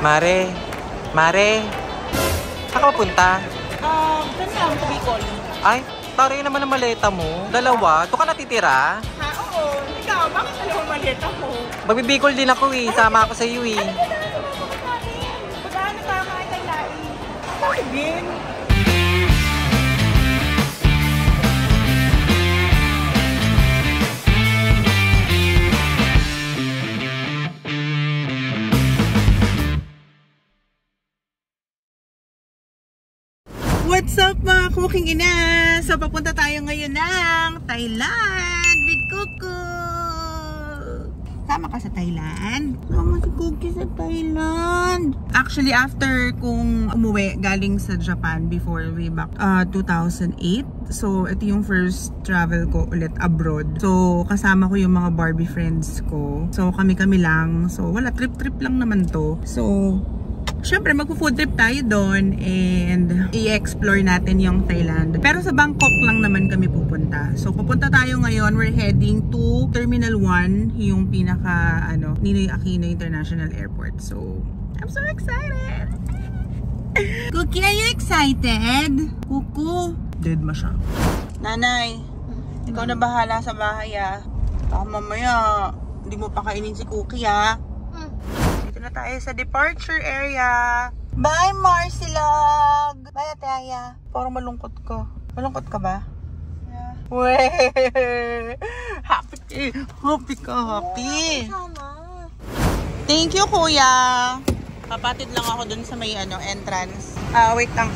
Mare, Mare, saan ka papunta? Saan lang? Sa Bicol. Ay, taray naman ang maleta mo. Dalawa, doon ka natitira? Ha, oo. Ikaw, bakit dalawang maleta mo? Magbibicol din ako eh, sama ako sa iyo eh. Pagkaan na tama ay taylain. Bakit din? What's up mga cooking ina? So papunta tayo ngayon ng Thailand with Kuko. Sama ka sa Thailand? Sama si Cookie sa Thailand. Actually after kung umuwi galing sa Japan before way back 2008. So ito yung first travel ko ulit abroad. So kasama ko yung mga Barbie friends ko. So kami-kami lang. So wala, trip-trip lang naman to. So syempre, magpo-food trip tayo doon and i-explore natin yung Thailand. Pero sa Bangkok lang naman kami pupunta. So, pupunta tayo ngayon. We're heading to Terminal 1, yung pinaka, Ninoy Aquino International Airport. So, I'm so excited! Cookie, are you excited? Kuku? Dead ma siya. Nanay, ikaw na bahala sa bahay ah. Mamaya, hindi mo pa kainin si Cookie ah. Na tayo sa departure area. Bye, Marcelog! Bye, Ataya. Parang malungkot ka. Malungkot ka ba? Yeah. Weh! Happy! Happy ka, happy! Thank you, kuya! Kapatid lang ako dun sa may entrance. Wait lang.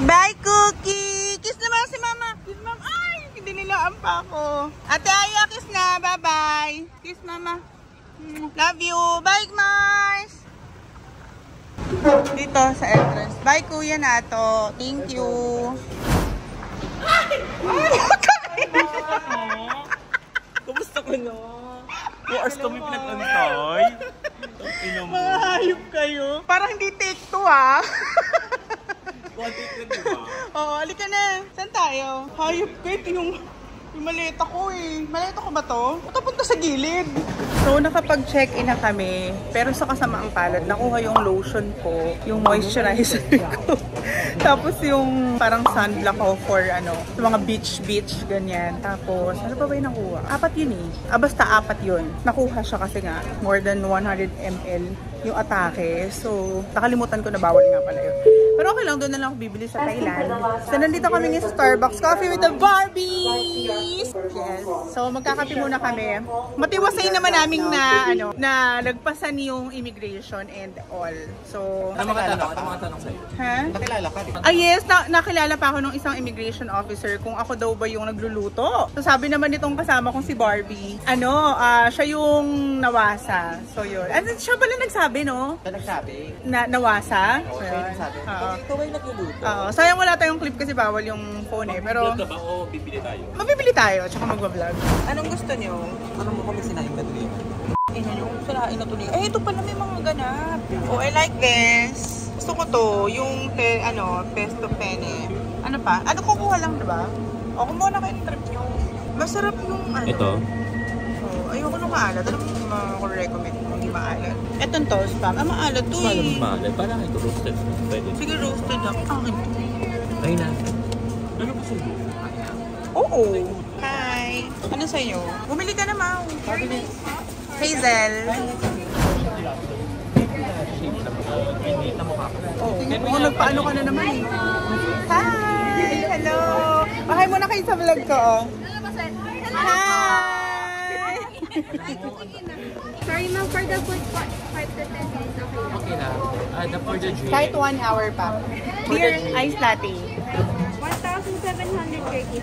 Bye, Cookie! Kiss naman si mama! Kiss mama! Ay! Hindi nilaan pa ako. Ataya, kiss na! Bye-bye! Kiss mama! Love you. Bye, Mars. Dito sa entrance. Bye, Kuya Nato. Thank you. Kumusta ka na? 2 hours kami pinag-antay. Mga hayop kayo. Parang hindi take 2 ah. Take na diba? Oo, alika na. Saan tayo? Hayop kayo. Ito yung maleta ko eh. Maleta ko ba to? Ito punta sa gilid. So, nakapag-check-in na kami. Pero sa kasamaang palad, nakuha yung lotion ko, yung moisturizer ko. Tapos yung parang sunblock ko for sa mga beach, ganyan. Tapos, ano pa ba yung nakuha? 4 yun eh. Basta 4 yun. Nakuha siya kasi nga, more than 100 ml yung atake. So, nakalimutan ko na bawal nga pala yun. Pero okay lang, doon na lang ako bibili sa Thailand. So, nandito kami ngayon sa Starbucks Coffee with the Barbies! Yes. So, magkakape muna kami. Matiwasay naman naming na lagpasan yung immigration and all. So, Ano mga tanong sa'yo? ha? Nakilala ka, di ba? Yes, nakilala pa ako ng isang immigration officer kung ako daw ba yung nagluluto. So, sabi naman nitong kasama kong si Barbie, siya yung nawasa. So, yun. Siya pala nagsabi, no? Siya nagsabi? Nawasa? Oo, siya yung nagsabi. Ikaw ay nagluluto? Sayang wala tayong clip kasi bawal yung phone eh. Pero, Vlog ka ba o bibili tayo? mabibili tayo, tsaka magbablog. Anong gusto niyo? Ano mo kami sinahin ka tuloy? Yung sinain na tuloy. Ito pala may mga ganap. Oh, I like this. Gusto ko to, yung pesto penne. Ano pa? Kukuha lang, diba? O, kumuha na kayo ng trip nyo. Masarap yung Ito? Oh, ayoko nung maalat. Alam mo recommend kung hindi maalat. Etong toast pa. Maalat to Paano eh. mahal? Parang ito roasted. Pwede. Sige, roasted lang. Akin to. Ay na. Ano ba sa'yo? Oo. Hi. Ano sa'yo? Bumili ka na, Mau. Hazel. Oh, nagpaano ka na naman eh. Hi! Hello! Hi muna kayo sa vlog ko. Hi! Sorry ma'am, for the food, 5 to 10 minutes, okay? Okay na. For the drink. Kahit 1 hour pa. Beer, ice latte. 1,730.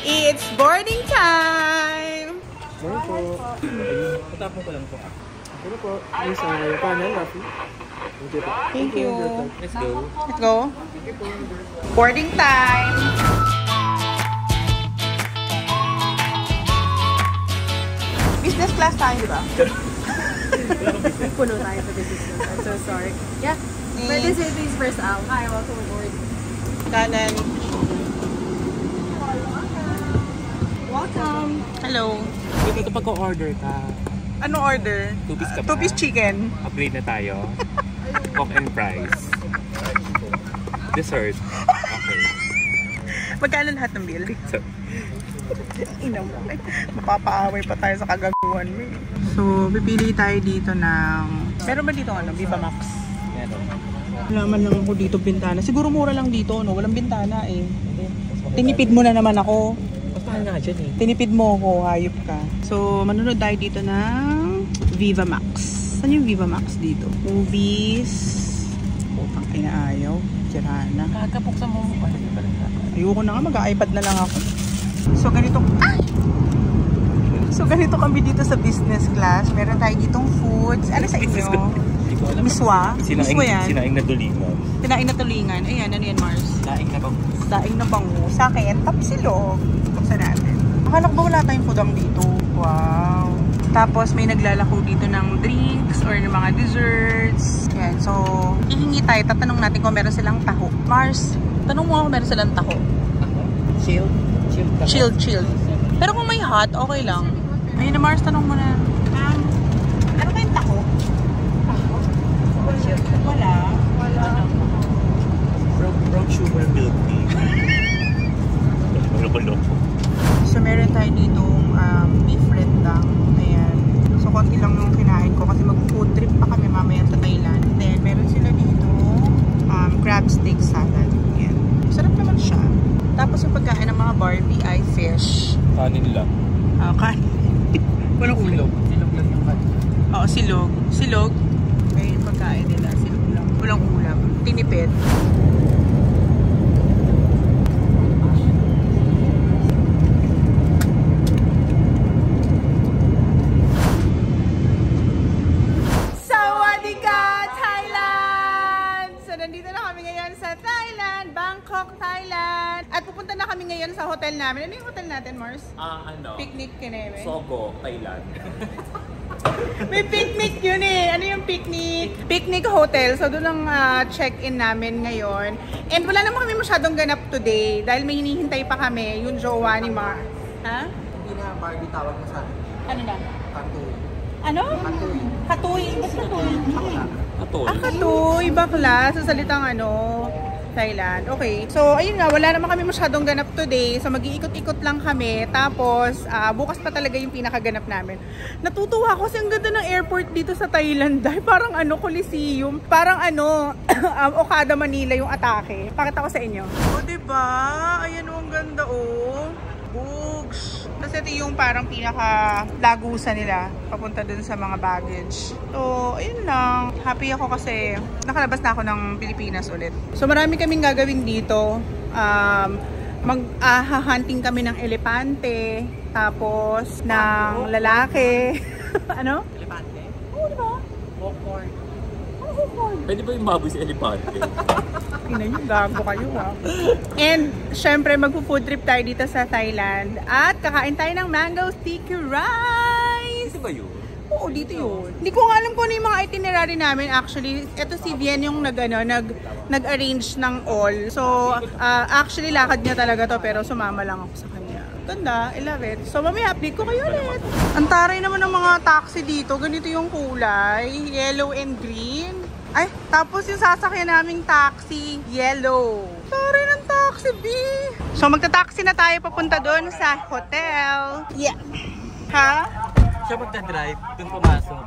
It's boarding time! Morning po. Patapon ko lang po. Ano po? Yung sa kanan, Rafi. Thank you. Let's go. Let's go. Boarding time! Business class tayo, di ba? Puno tayo sa business nun. I'm so sorry. Yeah. Pwede say things first. Hi, welcome aboard. Kanan. Welcome. Hello. Ito pag-order ka. Ano order? 2-piece ka ba? 2-piece chicken. Upgrade na tayo. Coke and fries. Dessert. Okay. Magkano lahat ng bill? So, Ina mo. Mapapaaway pa tayo sa kagaguhan mo. So, pipili tayo dito ng... Meron ba dito ano? Viva Max? meron. Laman lang ako dito bintana. Siguro mura lang dito, no? Walang bintana eh. Tinipid mo na naman ako. Mas mahal nga dyan eh. Tinipid mo ako, hayop ka. So, manunod tayo dito ng Viva Max. Saan yung Viva Max dito? Movies. Putang ina ayaw. Kirana. Kakapuksan mo mo. Ayoko na nga, mag-iPad na lang ako. So, ganito. Ay! So, ganito kami dito sa business class. Meron tayo ditong foods. Ano sa inyo? Miswa? Miswa yan? Sinaing na tulingan. Sinaing na tulingan. Ayan, ano yan, Mars? Sinaing na bangus. Daing na bango. Sa akin, tapsilog. Buksan natin. Akala ko ba wala tayong foodang dito? Wow. Tapos may naglalako dito ng drinks or ng mga desserts. Yan. So, hihingi tayo. Tatanong natin kung meron silang taho. Mars, tanong mo kung meron silang taho. Chill. Chill. Pero kung may hot, okay lang. Ayun na, Mars, tanong mo na. Ano kayong taho? Taho? Wala. Brown sugar milk tea. Loko-loko. So, meron tayo ditong beef rendang. Ayan. So, konti lang yung kinain ko kasi mag-food trip pa kami mamaya sa Thailand. Then, meron sila dito crab steak salad. Ayan. Sarap naman siya. Tapos, yung pagkain ng mga Barbie ay fish. Kanin lang. Kanin. Walang ulam. Silog lang yung kanin. Oo, silog. Silog. Ayun yung pagkain nila. Silog lang. Walang ulam. Tinipid. Thailand. At pupunta na kami ngayon sa hotel namin. Ano yung hotel natin, Mars? Picnic Kineme. Sogo, Thailand. May picnic yun eh. Ano yung picnic? Picnic hotel. So doon ang check-in namin ngayon. And wala naman kami masyadong ganap today. Dahil may hinihintay pa kami yung jowa ni Mars. Ha? Hindi na Barbie tawag mo sa akin. Ano na? Katuy. Ano? Katuy. Ba't katuy? Atol. Katuy. Bakla. Sa salitang Thailand. Okay. So, ayun nga. Wala naman kami masyadong ganap today. So, mag-iikot-ikot lang kami. Tapos, bukas pa talaga yung pinakaganap namin. Natutuwa ako kasi ang ganda ng airport dito sa Thailand. Dahil parang Coliseum. Parang Okada Manila yung atake. Pakita ko sa inyo. O, diba? Ayan ang ganda Books. Tapos ito yung parang pinaka-lagusan nila papunta dun sa mga baggage. So, ayun lang. Happy ako kasi nakalabas na ako ng Pilipinas ulit. So, marami kaming gagawin dito. Mag-hunting kami ng elepante. Tapos, ng lalaki. Ano? Elepante? Oo, diba? Popcorn. Ano popcorn? Pwede ba yung baboy sa elepante? Ina nyo, gago kayo And, syempre, magpo-food trip tayo dito sa Thailand. At kakain tayo ng mango sticky rice. Ito ba yun? Oo, dito yun. Hindi ko nga alam kung ano yung mga itinerary namin. Actually, ito si Vien yung nag-arrange ng all. So, actually, lakad niya talaga to pero sumama lang ako sa kanya. Ganda, I love it. So, mamaya update ko kayo ulit. Ang taray naman ng mga taxi dito. Ganito yung kulay. Yellow and green. Ay, tapos yung sasakyan naming taxi, yellow. Taray ng taxi, B. So, magta-taxi na tayo papunta doon sa hotel. Yeah. Ha? Siya magta-drive, dun pumasok.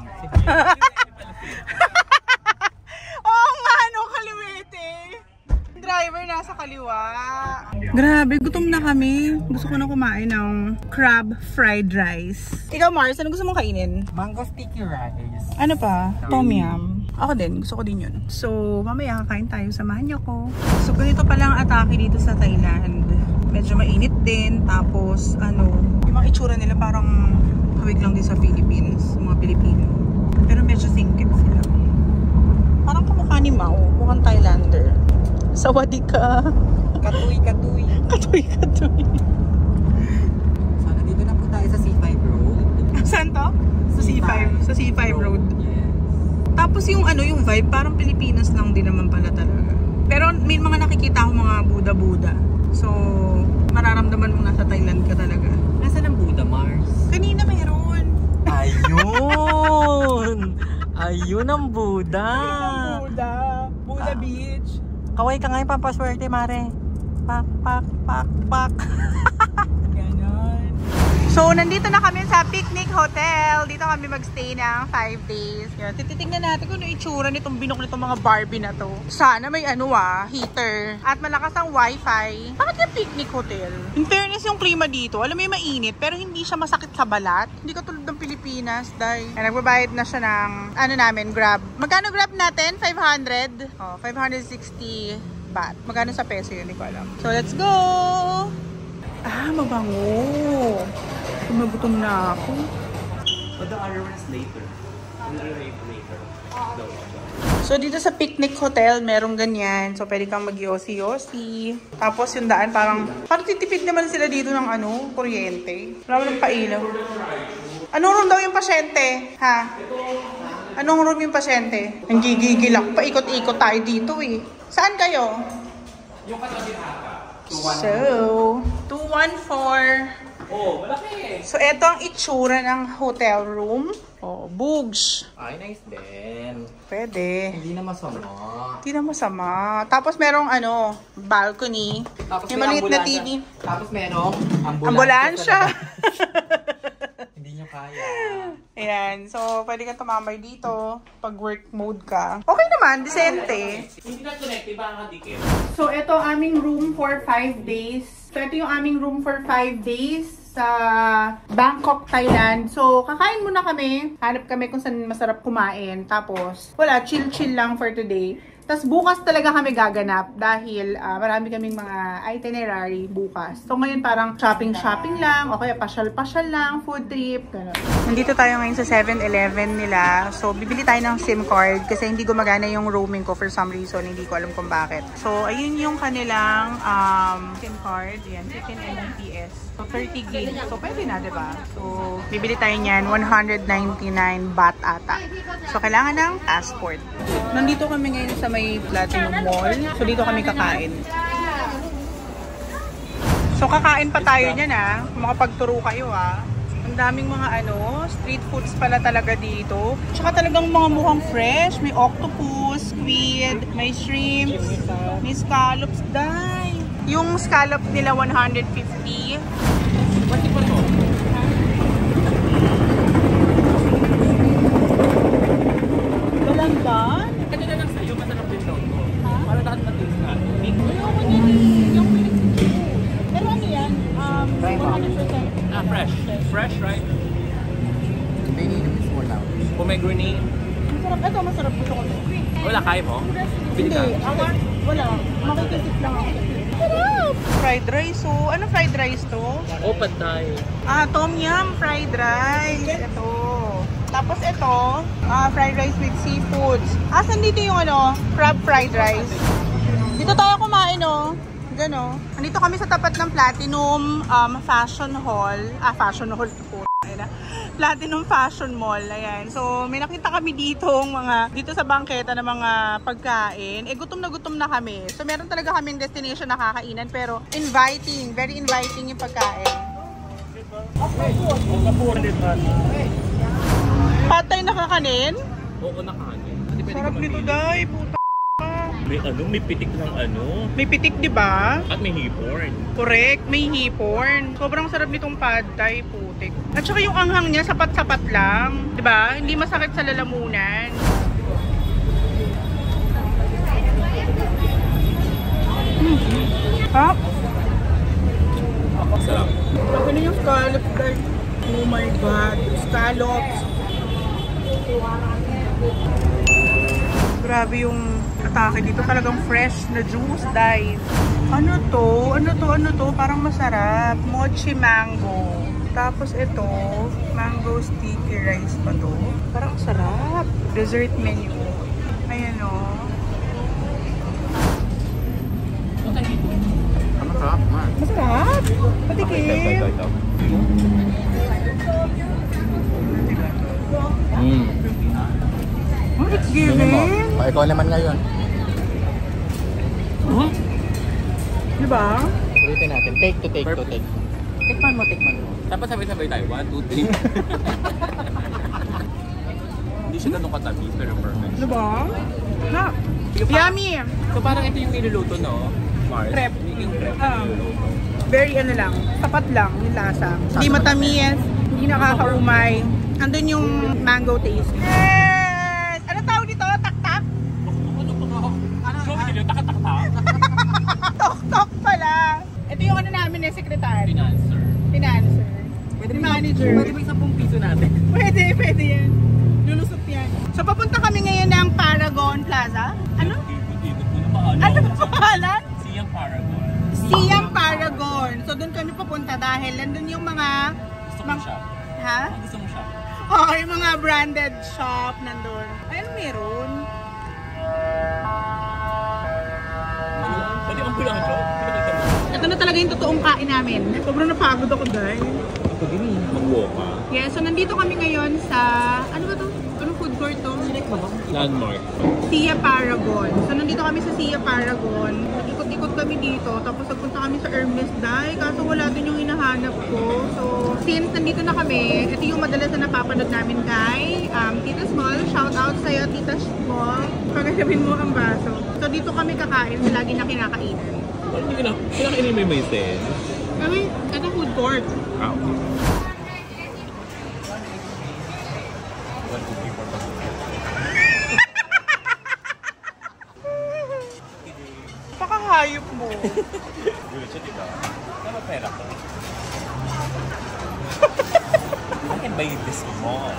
Oo nga, kaliwete. Driver nasa kaliwa. Grabe, gutom na kami. Gusto ko na kumain ng crab fried rice. Ikaw, Mars, ano gusto mong kainin? Mango sticky rice. Ano pa? Tom yum. Ako din, gusto ko din yun. So, mamaya kakain tayo. Samahan niyo ko. So, ganito palang atake dito sa Thailand. Medyo mainit din. Tapos, yung mga itsura nila parang hawig lang din sa Philippines. Mga Pilipino. Pero medyo singkit sila. Parang kamukha ni Mao. Mukhang Thailander. Sawadika. Katuy. Katuy. So, nandito na po tayo sa C5 Road. Saan to? Sa C5. Sa C5 Road. ano, yung vibe, parang Pilipinas lang din naman pala talaga. Pero may mga nakikita akong mga Buddha-Buddha. So, mararamdaman mo nasa Thailand ka talaga. Nasaan ang Buddha, Mars? Kanina mayroon. Ayun! Ayun ang Buddha! Buddha. Buddha Beach. Kaway ka ngayon pampaswerte, Mare. Pak, pak, pak, pak. Ganon. So, nandito na kami sa Picnic Hotel. Dito kami magstay ng 5 days. Yan. Titingnan natin kung ano itsura nitong binok nitong mga Barbie na to. Sana may heater. At malakas ang wifi. Bakit yung Picnic Hotel? In fairness yung klima dito, alam mo yung mainit, pero hindi siya masakit sa balat. Hindi katulad ng Pilipinas, dahil nagbabayad na siya ng, Grab. Magkano Grab natin? 500? Oh, 560 baht. Magkano sa peso yun? Hindi ko alam. So, let's go! Mabango. Magutom na ako. But the other one is later. Later. So, dito sa Picnic Hotel, merong ganyan. So, pwede kang mag-yosi-yosi. Tapos, yung daan parang titipid naman sila dito ng kuryente. Wala lang pailaw. Anong room daw yung pasyente? Ha? Anong room yung pasyente? Ang gigigil ako. Paikot-ikot tayo dito eh. Saan kayo? Yung katabi haka. So, 214. Oh, malaki. So, eto ang itsura ng hotel room. Oh, bugs. Ay, nice din. Pwede. Hindi na masama. Hindi na masama. Tapos merong balcony. Tapos may may maliit na ambulansya. TV. Tapos merong Ambulansya. Hindi nyo kaya. Ayan. So, pwede kang tumambay dito pag work mode ka. Okay naman. Decente. Hindi na connect, iba ang kadikit. So, ito aming room for 5 days. So, ito yung aming room for 5 days sa Bangkok, Thailand. So, kakain muna kami. Hanap kami kung saan masarap kumain. Tapos, wala, chill-chill lang for today. Tapos, bukas talaga kami gaganap dahil marami kaming mga itinerary bukas. So, ngayon parang shopping-shopping lang, o kaya pasyal-pasyal lang, food trip, gano'n. Nandito tayo ngayon sa 7-Eleven nila. So, bibili tayo ng SIM card kasi hindi gumagana yung roaming ko for some reason. Hindi ko alam kung bakit. So, ayun yung kanilang SIM card. Yan, 15 Mbps. So, 30 gig. So, pwede na, diba? So, bibili tayo niyan, 199 baht ata. So, kailangan ng passport. Nandito kami ngayon sa may Platinum Mall. So, dito kami kakain. So, kakain pa tayo niyan, makapagturo kayo, Ang daming mga street foods pala talaga dito. Tsaka talagang mga mukhang fresh. May octopus, squid, may shrimps, may scallops. Dai! Yung scallop nila 150. Pati pa to? Walang ba? Kanya na lang sa'yo, masarap din daw to. Para lahat matiis na. Pero ano yan? 100%. Fresh. Fresh, right? They need this one now. Pomegranate. Masarap. Ito, masarap. Gusto ko. Wala, kaya mo? Hindi. Wala. Makikisip lang ako. Sarap! Fried rice, Ano fried rice to? Oh, pad thai. Tom yum fried rice. Ito. Tapos ito, fried rice with seafoods. Asan dito yung crab fried rice? Dito tayo kumain, Gano. Andito kami sa tapat ng Platinum Fashion Hall. Fashion Hall po. Platinum Fashion Mall. Ayan. So, may nakita kami dito sa bangketa ng mga pagkain. Gutom na kami. So, meron talaga kaming destination na kakainan. Pero, inviting. Very inviting yung pagkain. Patay na kakanin? Oo, nakanin. Sarap nito, Day. Puta. May pitik ng May pitik, di ba? At may hipon. Correct, may hipon. Sobrang sarap nitong pad thai, putik. At saka yung anghang niya, sapat-sapat lang. Di ba? Hindi masakit sa lalamunan. Sarap. Sarap. Ano yung scallops, guys? Oh my God. Scallops. Grabe yung atake dito. Talagang fresh na juice, guys. Ano to? Parang masarap. Mochi mango. Tapos ito, mango sticky rice pa to. Parang sarap. Dessert menu. Ayan o. Masarap, man. Masarap? Patikim. Tingnan mo. Giving? O, ikaw naman ngayon. Diba? Ulitin natin. Take to take to take. Tikman mo. Dapat sabay-sabay tayo. 1, 2, 3. Hindi siya ganun katabi, pero perfect. Diba? Ha? Yummy! So parang ito yung niluluto, no? Mars? Crepe. Yung crepe Ah. niluluto. Very ano lang, tapat lang yung lasa. Hindi matamis, hindi nakakaumay. Andun yung mango taste. Yes! Ano tawag dito? Tak-tak? So, hindi nyo, takatakta. Tok-tok pala. Ito yung ano namin eh, secretary. Financer. Financer. Pwede manager. Pwede ba yung 10 piso natin? Pwede yan. Lulusot yan. So papunta kami ngayon ng Paragon Plaza. Ano? Ano ang pangalan? Siyang Paragon. Siam Paragon. So doon kami papunta dahil nandun yung mga... Gusto mo siya? Ha? Gusto mo siya? Oo, yung mga branded shop nandun. Ayun, meron. Pwede kang pulang siya? Ito na talaga yung totoong kain namin. Sobrang napagod ako dahil. Ako din eh. Mag-walk ka. Yeah, so nandito kami ngayon sa... Ano ba to? Anong food court to? Landmark. Sia Paragon. So nandito kami sa Sia Paragon. Ikot-ikot kami dito. Tapos nagpunta kami sa Hermes Day. Kaso wala din yung hinahanap ko. So since nandito na kami, ito yung madalas na napapanood namin kay Tita Small. Shout out sa'yo, Tita Small. Pagkasabin mo ang baso. So dito kami kakain. Lagi na kinakainan. Hindi ka na. Kinakainin mo yung may sen. Kami, ito food court. Ah, okay. Pakahayop mo. Gulat siya, diba? Tama pera ko. I can buy this small.